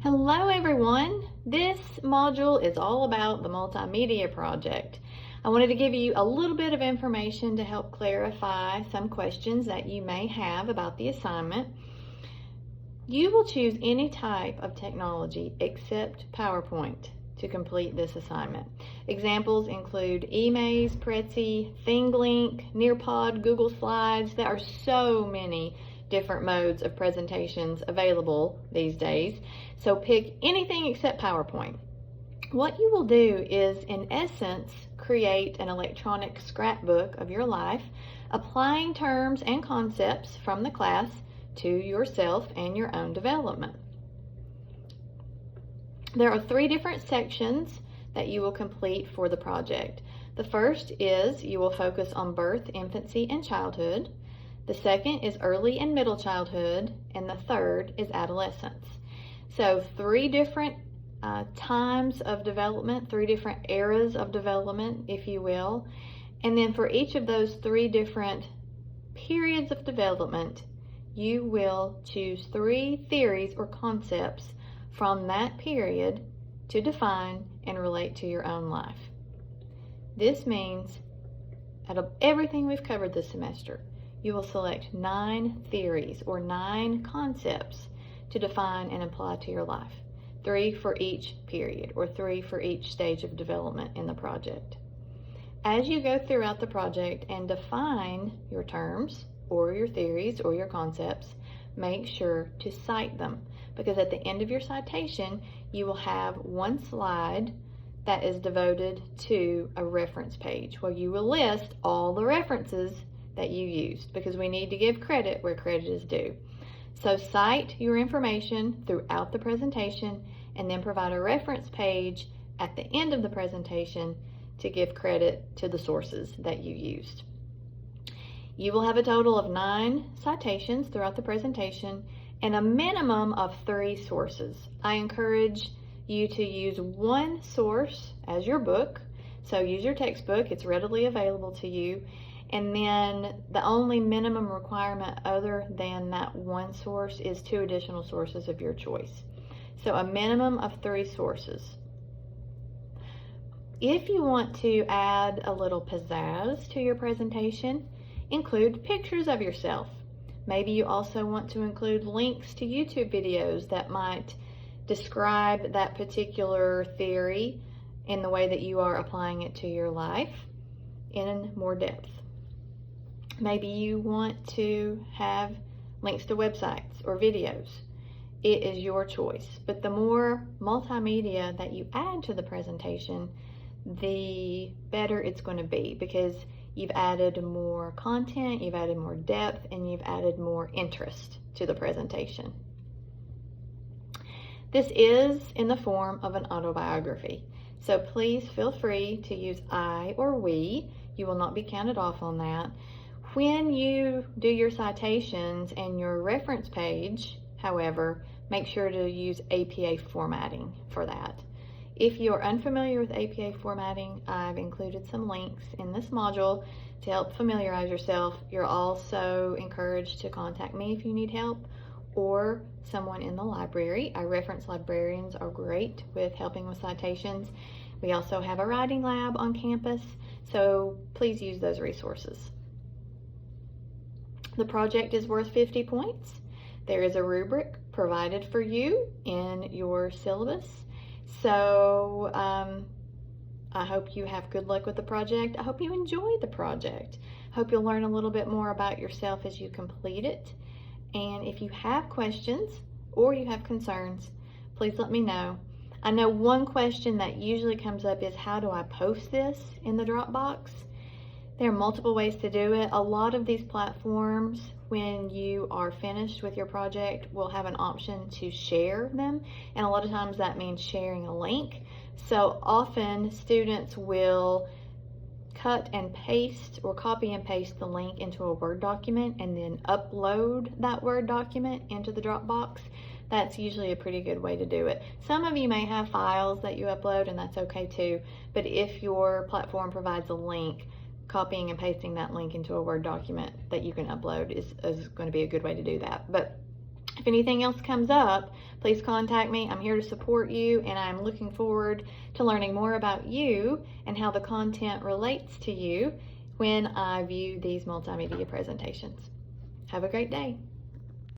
Hello everyone! This module is all about the Multimedia Project. I wanted to give you a little bit of information to help clarify some questions that you may have about the assignment. You will choose any type of technology except PowerPoint to complete this assignment. Examples include eMaze, Prezi, ThingLink, Nearpod, Google Slides. There are so many different modes of presentations available these days. So pick anything except PowerPoint. What you will do is, in essence, create an electronic scrapbook of your life, applying terms and concepts from the class to yourself and your own development. There are 3 different sections that you will complete for the project. The first is you will focus on birth, infancy, and childhood. The second is early and middle childhood, and the third is adolescence. So 3 different times of development, 3 different eras of development, if you will. And then for each of those 3 different periods of development, you will choose 3 theories or concepts from that period to define and relate to your own life. This means out of everything we've covered this semester, you will select 9 theories or 9 concepts to define and apply to your life. 3 for each period or 3 for each stage of development in the project. As you go throughout the project and define your terms or your theories or your concepts, make sure to cite them, because at the end of your citation, you will have one slide that is devoted to a reference page where you will list all the references that you used, because we need to give credit where credit is due. So cite your information throughout the presentation and then provide a reference page at the end of the presentation to give credit to the sources that you used. You will have a total of 9 citations throughout the presentation and a minimum of 3 sources. I encourage you to use one source as your book. So use your textbook, it's readily available to you. And then the only minimum requirement other than that one source is 2 additional sources of your choice. So a minimum of 3 sources. If you want to add a little pizzazz to your presentation, include pictures of yourself. Maybe you also want to include links to YouTube videos that might describe that particular theory in the way that you are applying it to your life in more depth. Maybe you want to have links to websites or videos. It is your choice. But the more multimedia that you add to the presentation, the better it's going to be, because you've added more content, you've added more depth, and you've added more interest to the presentation. This is in the form of an autobiography, so please feel free to use I or we. You will not be counted off on that. When you do your citations and your reference page, however, make sure to use APA formatting for that. If you're unfamiliar with APA formatting, I've included some links in this module to help familiarize yourself. You're also encouraged to contact me if you need help, or someone in the library. Our reference librarians are great with helping with citations. We also have a writing lab on campus, so please use those resources. The project is worth 50 points. There is a rubric provided for you in your syllabus. So I hope you have good luck with the project. I hope you enjoy the project. I hope you'll learn a little bit more about yourself as you complete it. And if you have questions or you have concerns, please let me know. I know one question that usually comes up is, how do I post this in the Dropbox? There are multiple ways to do it. A lot of these platforms, when you are finished with your project, will have an option to share them, and a lot of times that means sharing a link. So often students will cut and paste or copy and paste the link into a Word document and then upload that Word document into the Dropbox. That's usually a pretty good way to do it. Some of you may have files that you upload, and that's okay too, but if your platform provides a link, copying and pasting that link into a Word document that you can upload is going to be a good way to do that. But if anything else comes up, please please contact me. I'm here to support you, and I'm looking forward to learning more about you and how the content relates to you when I view these multimedia presentations. Have a great day.